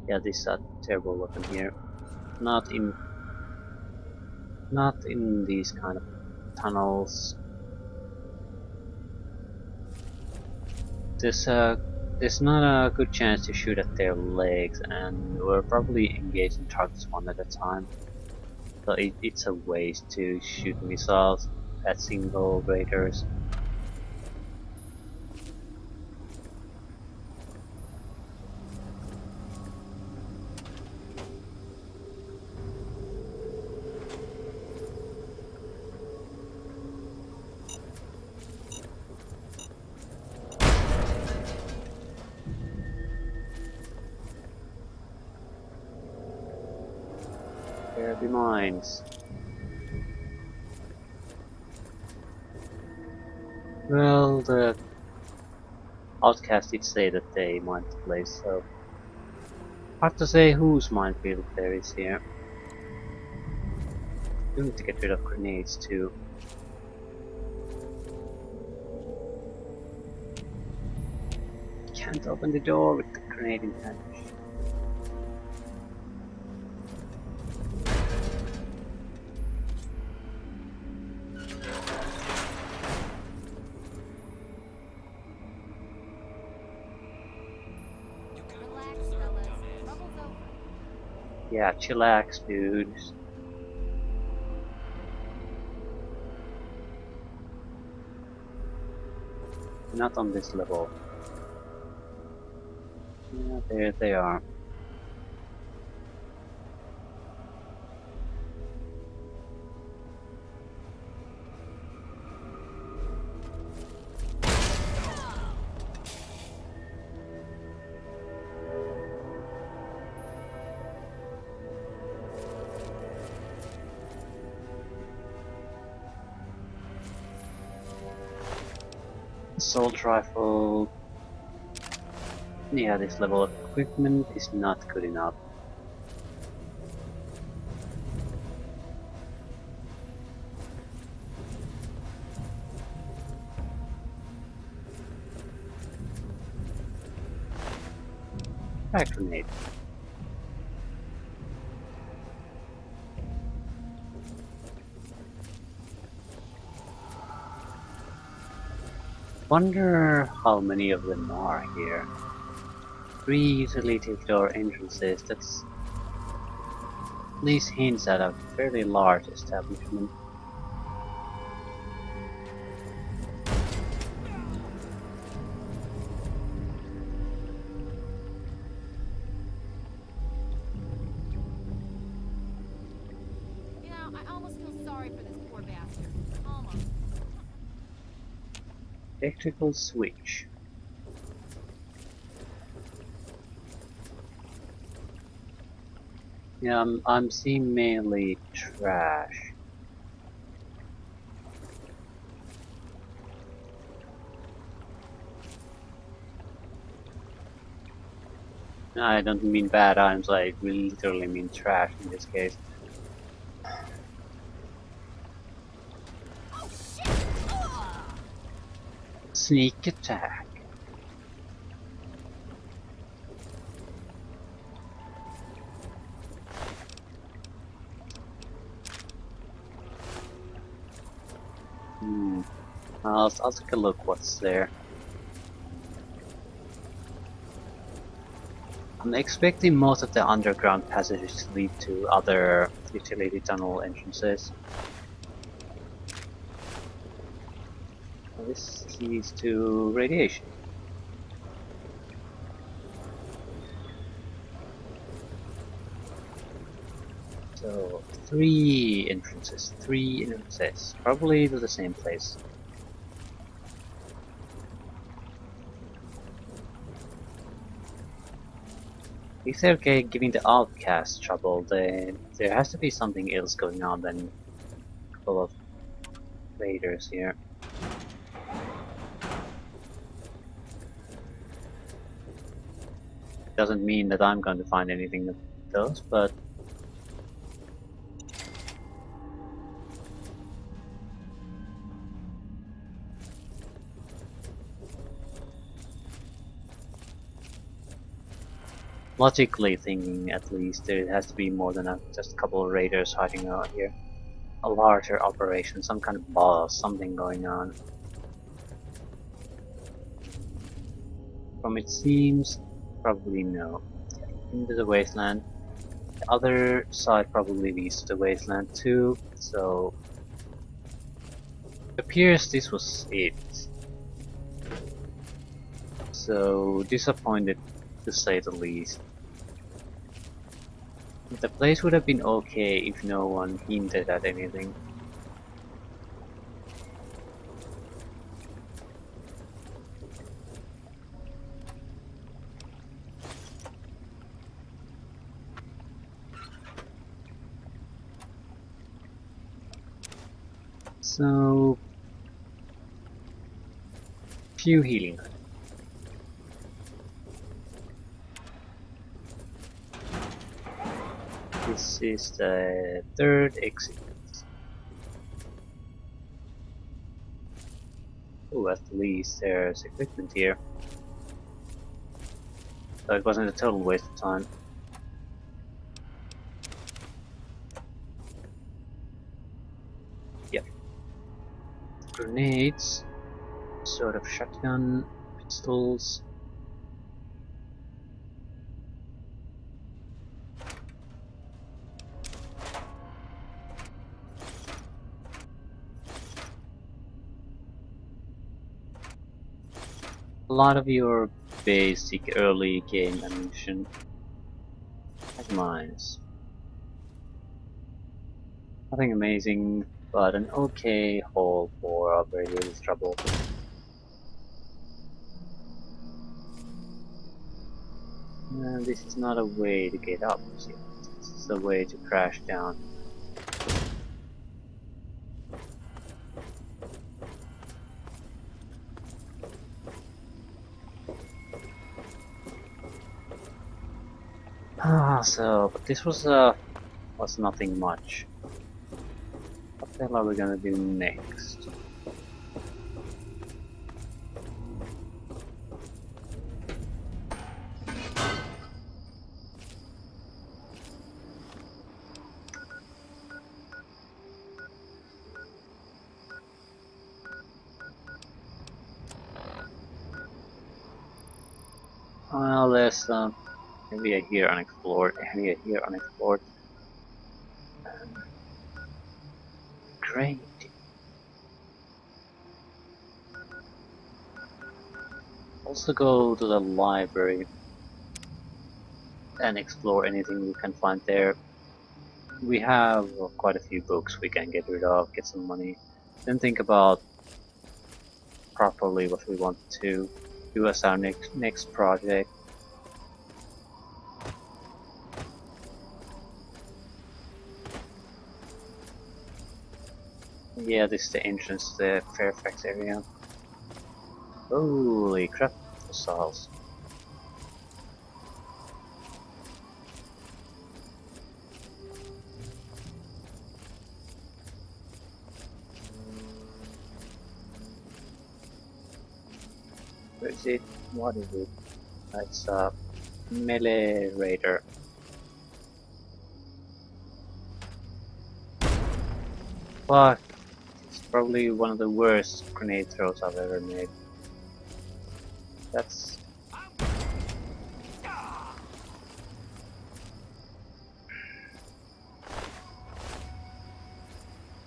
Yeah, this is a terrible weapon here. Not in not in these kind of tunnels. There's a there's not a good chance to shoot at their legs, and we're probably engaging targets one at a time. So it's a waste to shoot missiles at single raiders. There be mines. Well, the outcast did say that they mined the place, so hard to say whose minefield there is here. We need to get rid of grenades too. Can't open the door with the grenade in hand. Relax, fellas. Trouble's over. Yeah, chillax, dudes. Not on this level. Yeah, there they are. Assault rifle. Yeah, this level of equipment is not good enough. Frag grenade. Wonder how many of them are here. 3 utility door entrances, that's at least hints at a fairly large establishment. You know, I almost feel sorry for this poor bastard. Almost. Electrical switch. Yeah, I'm seeing mainly trash. I don't mean bad items, I literally mean trash in this case. Oh shit! Ugh. Sneak attack. Hmm. I'll take a look what's there. I'm expecting most of the underground passages to lead to other utility tunnel entrances. This leads to radiation. So, three entrances, probably to the same place. If they're giving the outcast trouble, then there has to be something else going on than a couple of raiders here. Doesn't mean that I'm going to find anything that does, but Logically thinking, at least, there has to be more than just a couple of raiders hiding out here. A larger operation, some kind of boss, something going on. From it seems, probably no. Into the wasteland. The other side probably leads to the wasteland too, so it appears this was it. So disappointed to say the least. The place would have been okay if no one hinted at anything. So, few healing. This is the third exit. Oh, at least there's equipment here. So it wasn't a total waste of time. Yep. Grenades, sort of shotgun, pistols. A lot of your basic early game ammunition. Like mines. Nothing amazing, but an okay haul for a very little trouble. This is not a way to get up, see? This is a way to crash down. But this was nothing much. What the hell are we gonna do next? Well, there's area here unexplored, area here unexplored. Great. Also go to the library and explore anything we can find there. We have quite a few books we can get rid of, get some money, then think about properly what we want to do as our next project. Yeah, this is the entrance to the Fairfax area. Holy crap, fossils. Where is it? What is it? It's a melee raider. Fuck, it's probably one of the worst grenade throws I've ever made. That's...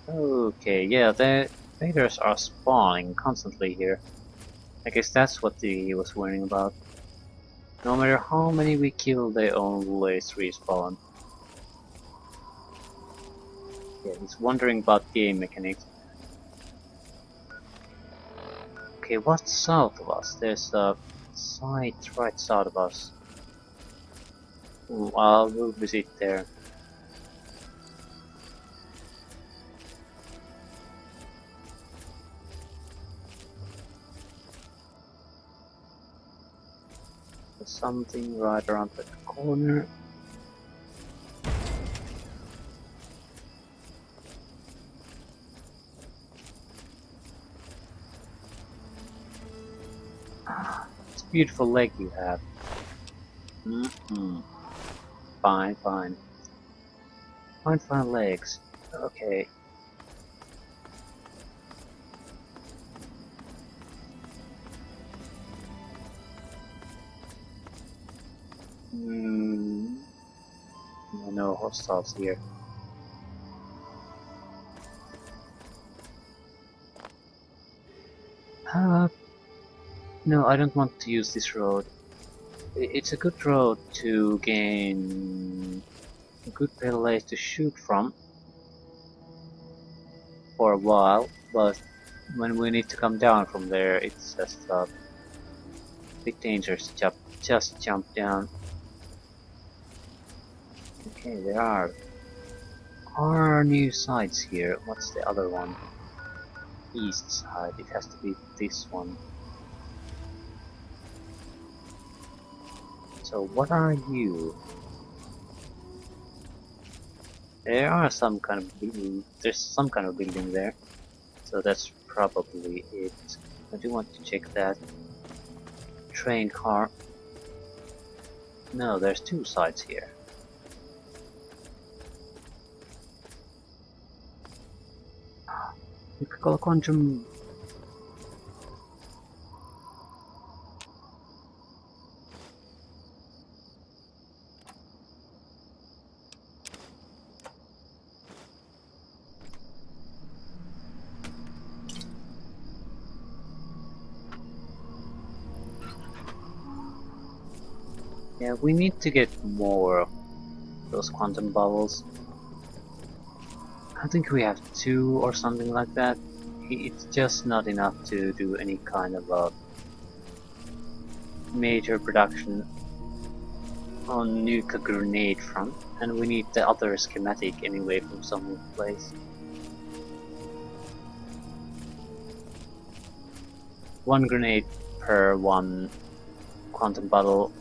Okay, yeah, the raiders are spawning constantly here. I guess that's what he was worrying about. No matter how many we kill, they always respawn. Yeah, he's wondering about game mechanics. Okay, what's south of us? There's a site right south of us. We'll visit there. There's something right around the corner. It's a beautiful lake you have. Mm-hmm. Fine, fine. Fine legs. Okay. Hmm. No hostiles here. Uh, no, I don't want to use this road. It's a good road to gain a good place to shoot from for a while, but when we need to come down from there, it's just a bit dangerous to just jump down. Okay, there are new sides here. What's the other one? East side. It has to be this one. So what are you? There are some kind of building. There's some kind of building there. So that's probably it. I do want to check that. Train car. No, there's two sides here. You could call quantum. Yeah, we need to get more of those quantum bubbles. I think we have two or something like that. It's just not enough to do any kind of a major production on nuke grenade front, and we need the other schematic anyway from some place. One grenade per one quantum bottle.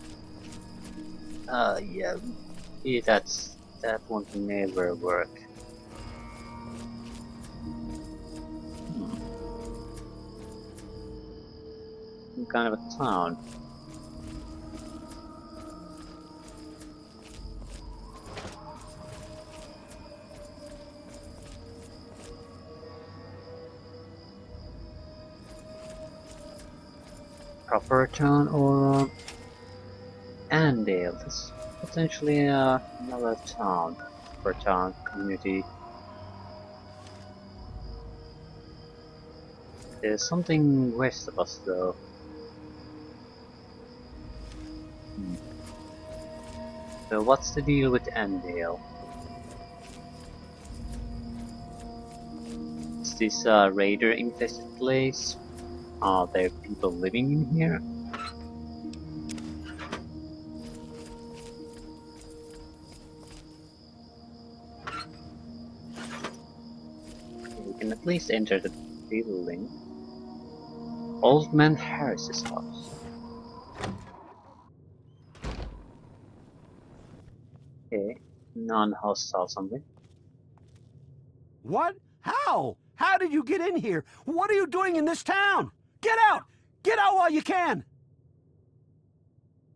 Yeah, that won't never work. Some kind of a town. Proper town or Andale. This is potentially another town. Per town community. There's something west of us though. So what's the deal with Andale? Is this a raider infested place? Are there people living in here? Okay, we can at least enter the building. Old Man Harris's house. Okay, non-hostile something. What? How? How did you get in here? What are you doing in this town? Get out! Get out while you can!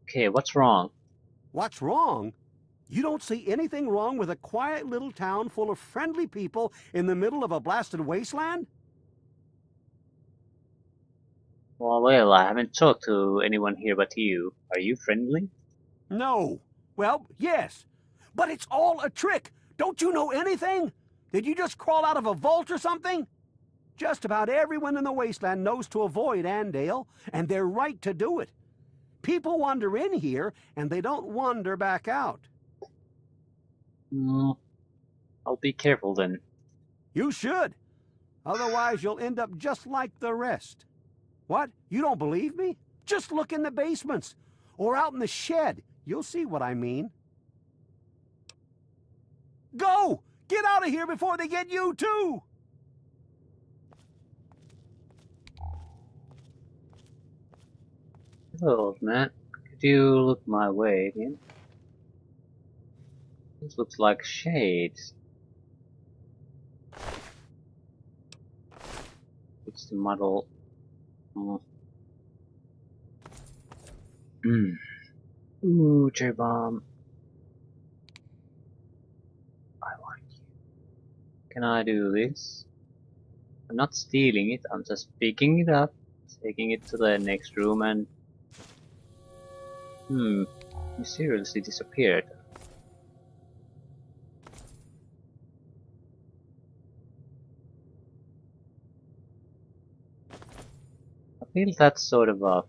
Okay, what's wrong? What's wrong? You don't see anything wrong with a quiet little town full of friendly people in the middle of a blasted wasteland? Well, I haven't talked to anyone here but you. Are you friendly? No. Well, yes. But it's all a trick. Don't you know anything? Did you just crawl out of a vault or something? Just about everyone in the wasteland knows to avoid Andale, and they're right to do it. People wander in here, and they don't wander back out. I'll be careful then. You should. Otherwise, you'll end up just like the rest. What? You don't believe me? Just look in the basements, or out in the shed. You'll see what I mean. Go! Get out of here before they get you, too! Hello, old man. Could you look my way again? This looks like shades. It's the model. Hmm. Ooh, J-bomb. I like you. Can I do this? I'm not stealing it, I'm just picking it up, taking it to the next room and... mysteriously disappeared. I feel that's sort of a...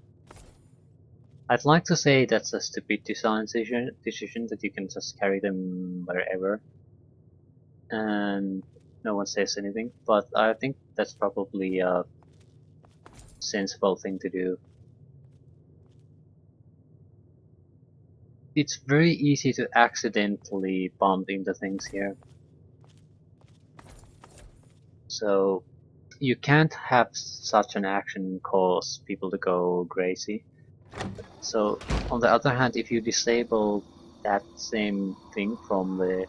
I'd like to say that's a stupid design decision that you can just carry them wherever and no one says anything, but I think that's probably a sensible thing to do. It's very easy to accidentally bump into things here. So you can't have such an action cause people to go crazy. So on the other hand, if you disable that same thing from the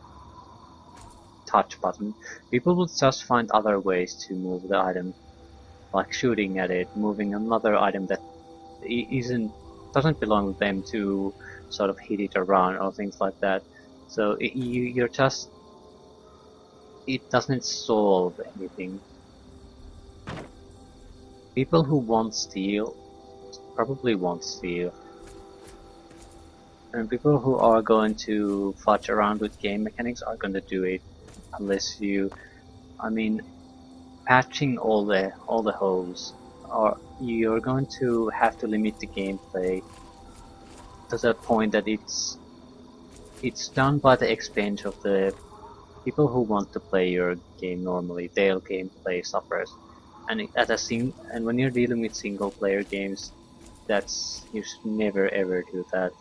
touch button, people will just find other ways to move the item, like shooting at it, moving another item that doesn't belong to them to sort of hit it around or things like that. So you're just, it doesn't solve anything. People who won't steal probably won't steal. And people who are going to fudge around with game mechanics are going to do it unless you, I mean, patching all the holes, or you're going to have to limit the gameplay to the point that it's done by the expense of the people who want to play your game normally. Their gameplay suffers, and and when you're dealing with single player games, you should never ever do that.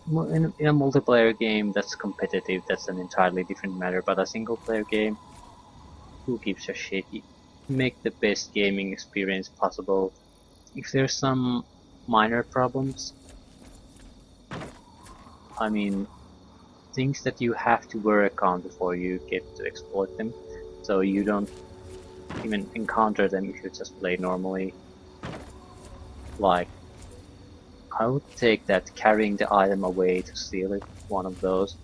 In a multiplayer game that's competitive, that's an entirely different matter, but a single player game, who gives a shit? You make the best gaming experience possible. If there's some minor problems, I mean, things that you have to work on before you get to exploit them, so you don't even encounter them if you just play normally. Like, I would take that carrying the item away to steal it, one of those.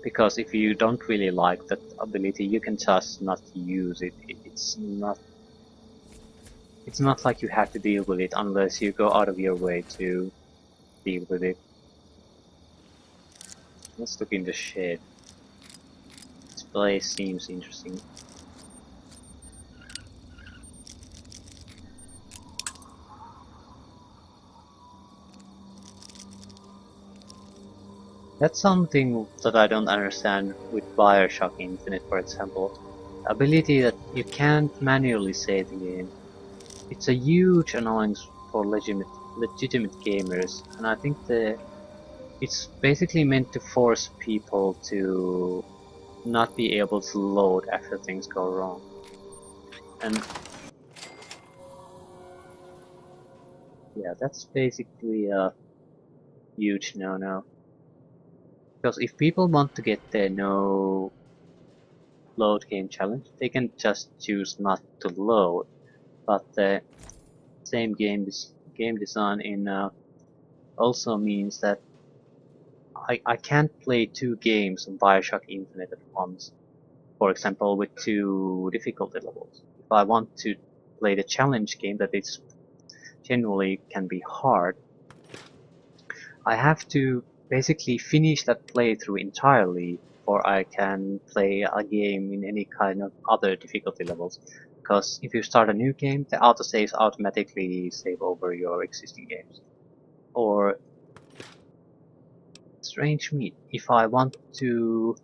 Because if you don't really like that ability, you can just not use it. It's not like you have to deal with it unless you go out of your way to deal with it. Let's look in the shed. This place seems interesting. That's something that I don't understand with Bioshock Infinite, for example. Ability that you can't manually save the game. It's a huge annoyance for legitimate gamers, and I think it's basically meant to force people to not be able to load after things go wrong. And yeah, that's basically a huge no-no. Because if people want to get the no load game challenge, they can just choose not to load. But the same game design in also means that I can't play two games on Bioshock Infinite at once. For example, with two difficulty levels. If I want to play the challenge game that it's generally can be hard, I have to basically finish that playthrough entirely before I can play a game in any kind of other difficulty levels. Because if you start a new game, the autosaves automatically save over your existing games. Or, strange meat, if I want to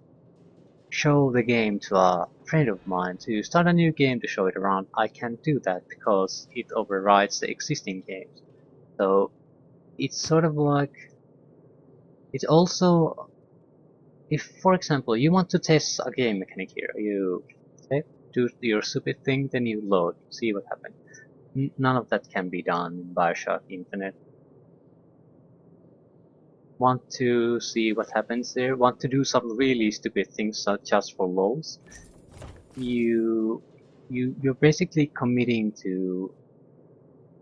show the game to a friend of mine, to start a new game to show it around, I can't do that because it overrides the existing games. So it's sort of like, it also, if for example you want to test a game mechanic here, you do your stupid thing, then you load, see what happens. None of that can be done in Bioshock Infinite. Want to see what happens there? Want to do some really stupid things just for lols? You you're basically committing to.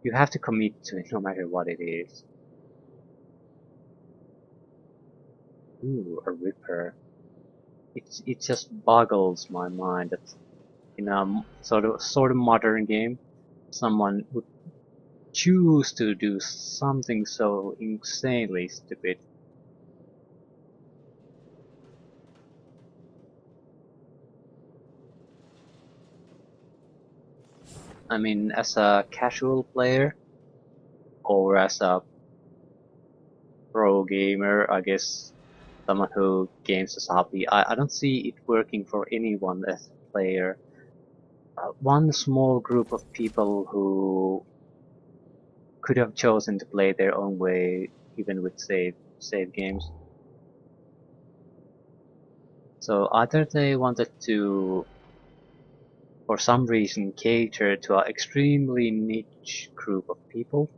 You have to commit to it no matter what it is. Ooh, a Ripper. It just boggles my mind that in a sort of modern game, someone would choose to do something so insanely stupid. I mean, as a casual player or as a pro gamer, I guess someone who games as a hobby, I don't see it working for anyone as a player. One small group of people who could have chosen to play their own way, even with save games. So either they wanted to, for some reason, cater to an extremely niche group of people,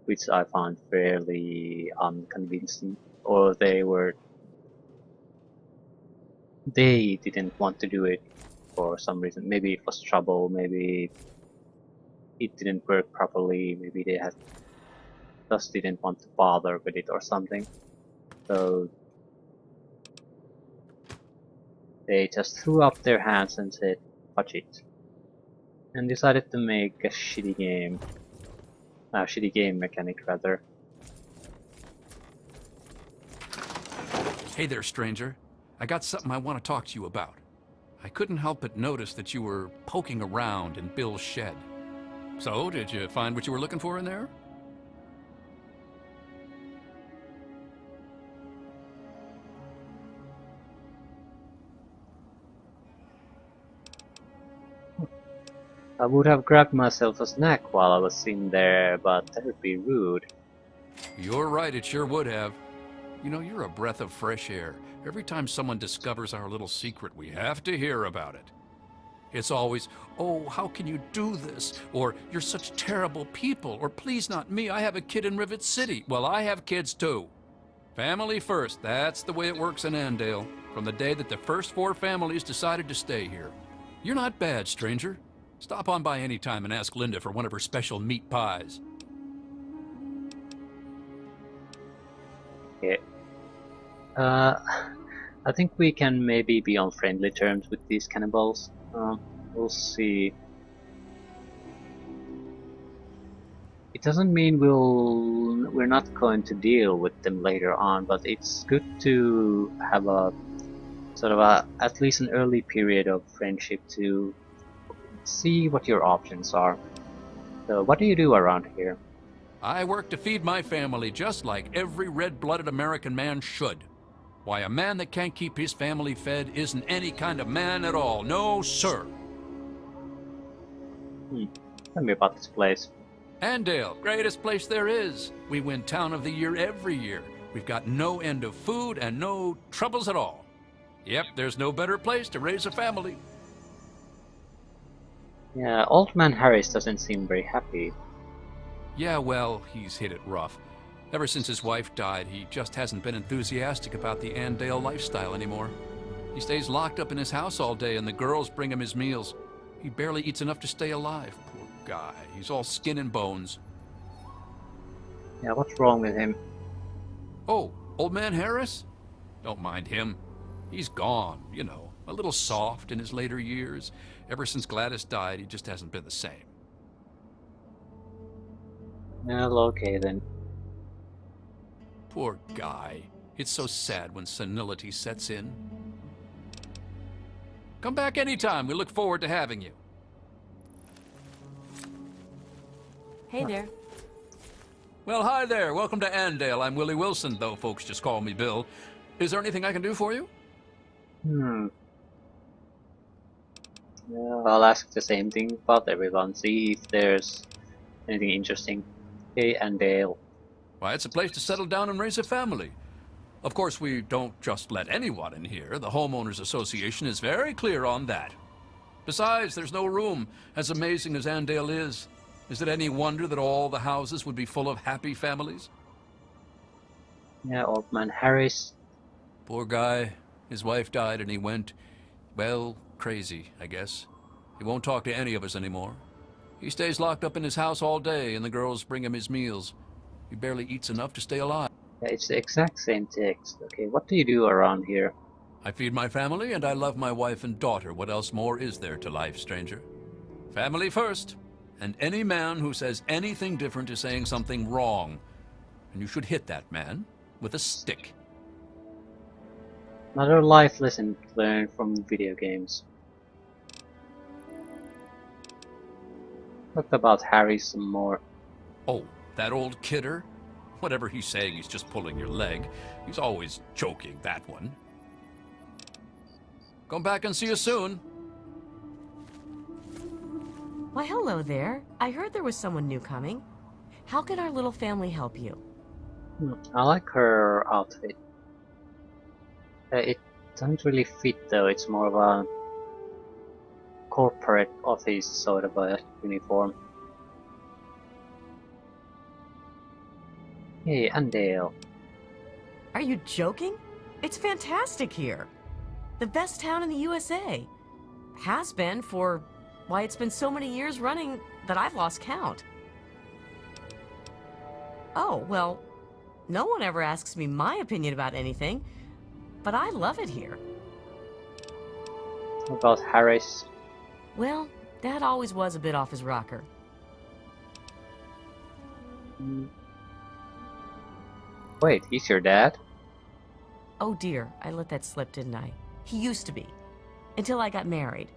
which I found fairly unconvincing, or they didn't want to do it for some reason. Maybe it was trouble, maybe it didn't work properly, maybe they just didn't want to bother with it or something. So they just threw up their hands and said, "Watch it," and decided to make a shitty game mechanic rather. Hey there, stranger. I got something I want to talk to you about. I couldn't help but notice that you were poking around in Bill's shed. So, did you find what you were looking for in there? I would have grabbed myself a snack while I was in there, but that would be rude. You're right, it sure would have. You know, you're a breath of fresh air. Every time someone discovers our little secret, we have to hear about it. It's always, "Oh, how can you do this?" Or, "You're such terrible people." Or, "Please not me, I have a kid in Rivet City." Well, I have kids too. Family first, that's the way it works in Andale, from the day that the first 4 families decided to stay here. You're not bad, stranger. Stop on by any time and ask Linda for one of her special meat pies. Yeah. I think we can maybe be on friendly terms with these cannibals. We'll see. It doesn't mean we're not going to deal with them later on, but it's good to have a sort of at least an early period of friendship to see what your options are. So what do you do around here? I work to feed my family just like every red-blooded American man should. Why, a man that can't keep his family fed isn't any kind of man at all. No, sir. Tell me about this place. Andale, greatest place there is. We win Town of the Year every year. We've got no end of food and no troubles at all. Yep, there's no better place to raise a family. Yeah, Old Man Harris doesn't seem very happy. Yeah, well, he's hit it rough. Ever since his wife died, he just hasn't been enthusiastic about the Andale lifestyle anymore. He stays locked up in his house all day and the girls bring him his meals. He barely eats enough to stay alive. Poor guy. He's all skin and bones. Yeah, what's wrong with him? Oh, Old Man Harris? Don't mind him. He's gone, you know, a little soft in his later years. Ever since Gladys died, he just hasn't been the same. Well, okay then. Poor guy. It's so sad when senility sets in. Come back anytime. We look forward to having you. Hey there. Well, hi there. Welcome to Andale. I'm Willie Wilson, though folks just call me Bill. Is there anything I can do for you? Yeah, I'll ask the same thing about everyone. See if there's anything interesting. Hey, Andale. Why, it's a place to settle down and raise a family. Of course, we don't just let anyone in here. The Homeowners Association is very clear on that. Besides, there's no room. As amazing as Andale is it any wonder that all the houses would be full of happy families? Yeah, Old Man Harris. Poor guy. His wife died and he went, well, crazy, I guess. He won't talk to any of us anymore. He stays locked up in his house all day, and the girls bring him his meals. He barely eats enough to stay alive. Yeah, it's the exact same text. Okay, what do you do around here? I feed my family, and I love my wife and daughter. What else more is there to life, stranger? Family first. And any man who says anything different is saying something wrong. And you should hit that man with a stick. Another life lesson learned from video games. Talk about Harry some more. Oh, that old kidder? Whatever he's saying, he's just pulling your leg. He's always joking, that one. Come back and see you soon. Why, hello there. I heard there was someone new coming. How can our little family help you? I like her outfit. It doesn't really fit though, it's more of a corporate office sort of a uniform. Hey, Andale. Are you joking? It's fantastic here. The best town in the USA. Has been for, why, it's been so many years running that I've lost count. Oh, well, no one ever asks me my opinion about anything, but I love it here. What about Harris? Well, Dad always was a bit off his rocker. Wait, he's your dad? Oh dear, I let that slip, didn't I? He used to be. Until I got married.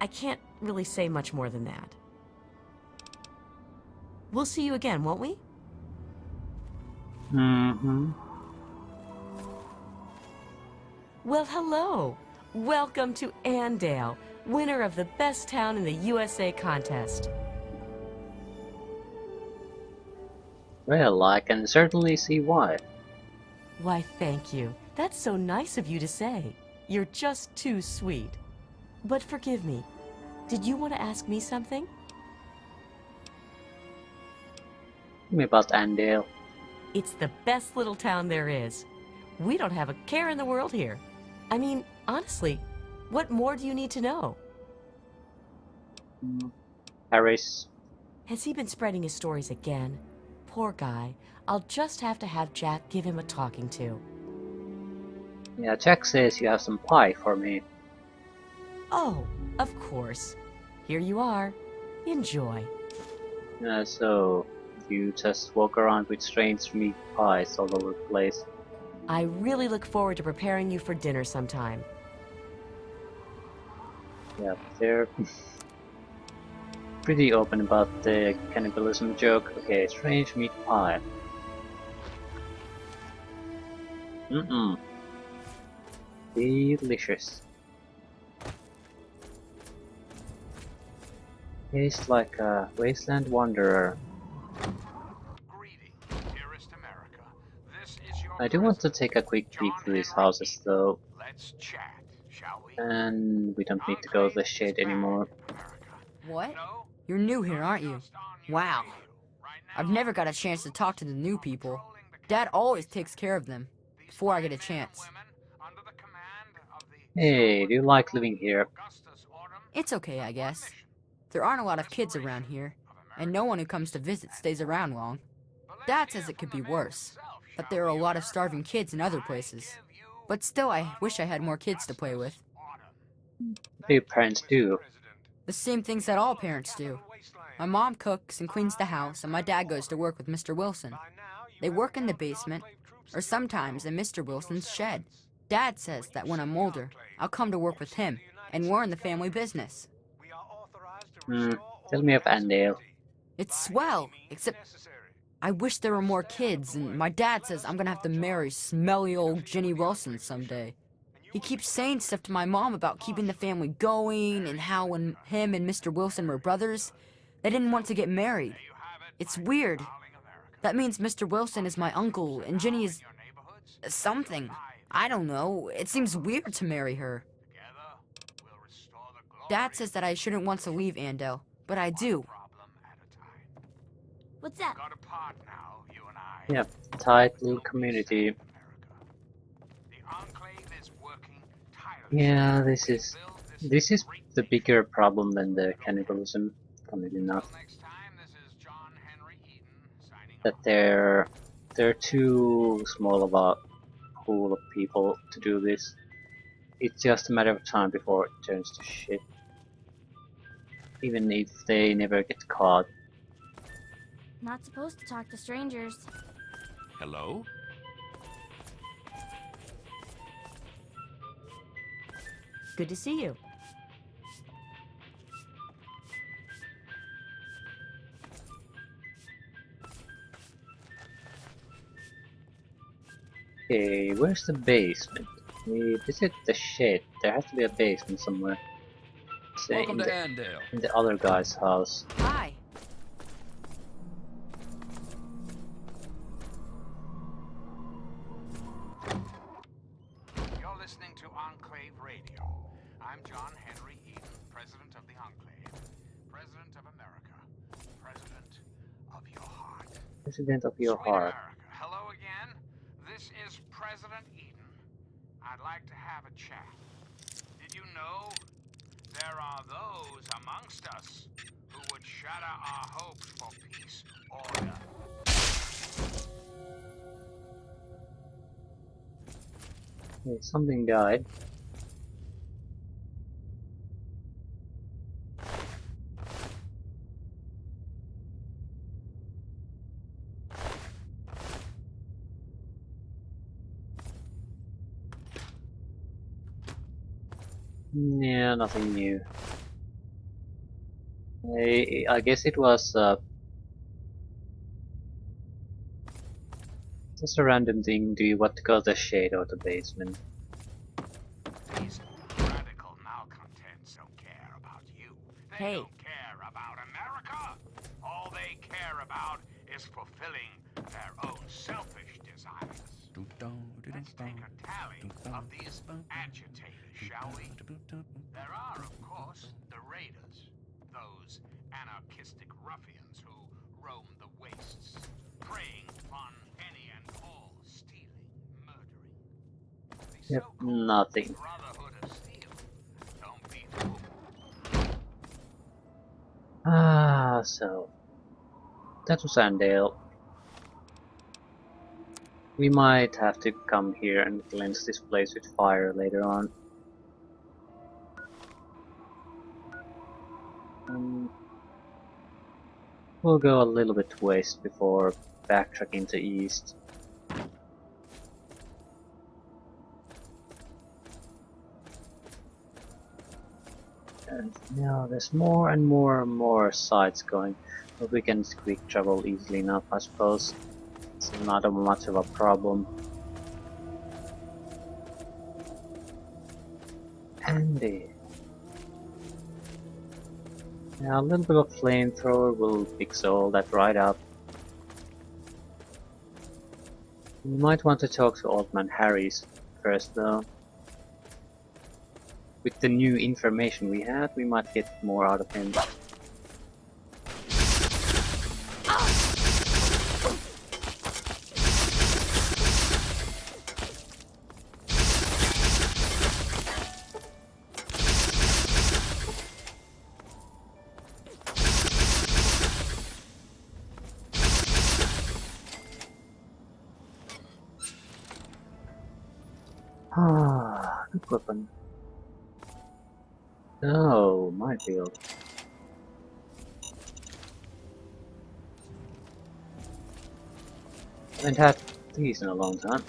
I can't really say much more than that. We'll see you again, won't we? Mm-hmm. Well, hello. Welcome to Andale, winner of the Best Town in the USA contest. Well, I can certainly see why. Why, thank you. That's so nice of you to say. You're just too sweet. But forgive me, did you want to ask me something? Tell me about Andale. It's the best little town there is. We don't have a care in the world here. I mean, honestly, what more do you need to know? Harris. Has he been spreading his stories again? Poor guy. I'll just have Jack give him a talking to. Yeah, Jack says you have some pie for me. Oh, of course. Here you are. Enjoy. So, you just walk around with strange meat pies all over the place. I really look forward to preparing you for dinner sometime. Yeah, they're pretty open about the cannibalism joke. Okay, strange meat pie. Delicious. Tastes like a wasteland wanderer. I do want to take a quick peek through these houses though. Let's chat, shall we? And we don't need to go to the shade anymore. What? You're new here, aren't you? Wow. I've never got a chance to talk to the new people. Dad always takes care of them, before I get a chance. Hey, do you like living here? It's okay, I guess. There aren't a lot of kids around here, and no one who comes to visit stays around long. Dad says it could be worse, that there are a lot of starving kids in other places. But still, I wish I had more kids to play with. What do your parents do? The same things that all parents do. My mom cooks and cleans the house, and my dad goes to work with Mr. Wilson. They work in the basement, or sometimes in Mr. Wilson's shed. Dad says that when I'm older, I'll come to work with him, and we're in the family business. Tell me of Andale. It's swell, except I wish there were more kids, and my dad says I'm gonna have to marry smelly old Ginny Wilson someday. He keeps saying stuff to my mom about keeping the family going, and how when him and Mr. Wilson were brothers, they didn't want to get married. It's weird. That means Mr. Wilson is my uncle, and Ginny is something. I don't know. It seems weird to marry her. Dad says that I shouldn't want to leave Andale, but I do. What's up? Yeah, tight little community. Yeah, this is the bigger problem than the cannibalism, funnily enough. Until next time, this is John Henry Eden signing That off. they're too small of a pool of people to do this. It's just a matter of time before it turns to shit. Even if they never get caught. Not supposed to talk to strangers. Hello? Good to see you. Okay, where's the basement? We visit the shed. There has to be a basement somewhere. Say Welcome to Andale. in the other guy's house. Hi. You're listening to Enclave Radio. I'm John Henry Eden, President of the Enclave, President of America, President of your heart. President of your Sweet heart. America, hello again. This is President Eden. I'd like to have a chat. Did you know there are those amongst us who would shatter our hopes for peace, order? Okay, something died. Yeah, nothing new. I guess it was just a random thing. Do you want to go to the shade or the basement? These radical malcontents don't care about you. They Hey. don't care about America. All they care about is fulfilling their own selfish desires. Let's take a tally of these agitators, shall we? There are, of course, the raiders, those anarchistic ruffians who roam the wastes, preying upon any and all, stealing, murdering. The Yep, so-called nothing. Brotherhood of Steel. Don't be fooled. So that was Andale. We might have to come here and cleanse this place with fire later on. We'll go a little bit west before backtracking to east. And now there's more and more sites going, but we can quick travel easily enough, I suppose. It's not much of a problem. Andy. Now a little bit of flamethrower will fix all that right up. We might want to talk to Old Man Harry's first though. With the new information we had, we might get more out of him. Ah, good weapon. Oh, minefield. Haven't had these in a long time.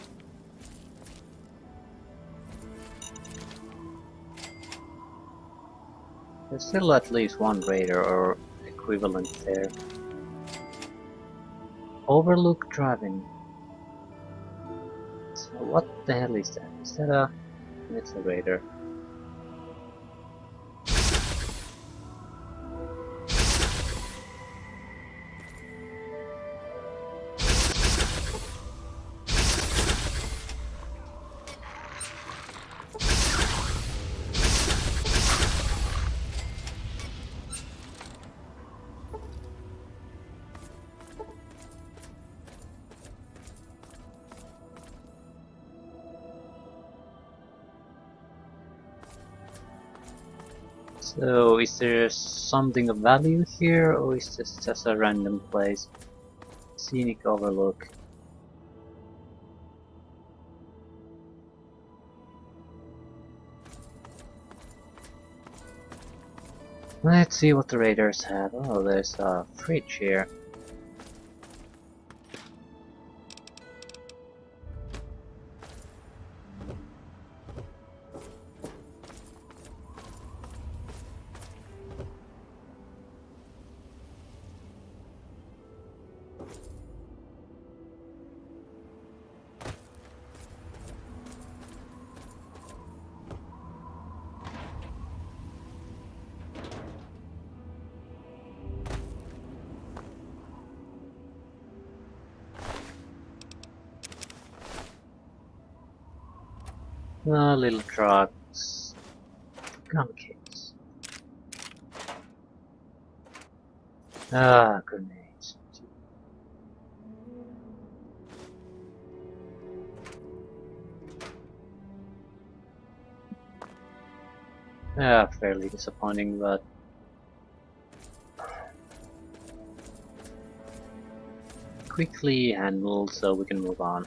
There's still at least one raider or equivalent there. Overlook driving. So what the hell is that? Is that a... It's a raider. So, is there something of value here, or is this just a random place? Scenic overlook. Let's see what the raiders have. Oh, there's a fridge here. Little trucks. Gun case. Grenades. Fairly disappointing, but quickly handled, so we can move on.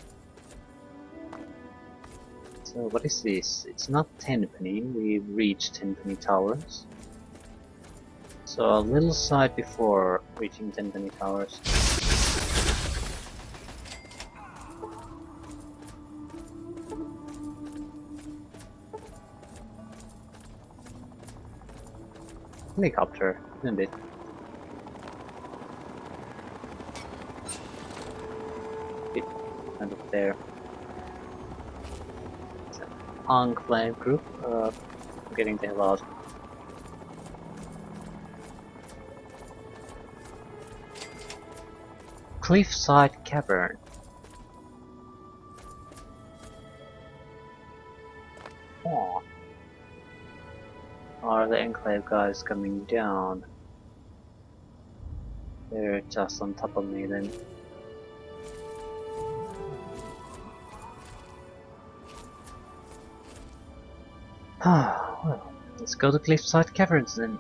So what is this? It's not Tenpenny, we've reached Tenpenny Towers. So a little side before reaching Tenpenny Towers. Helicopter, in a bit. Kind of there. Enclave group, getting the hell out. Cliffside Cavern. Oh. Are the Enclave guys coming down? They're just on top of me then. Well, let's go to Cliffside Caverns then.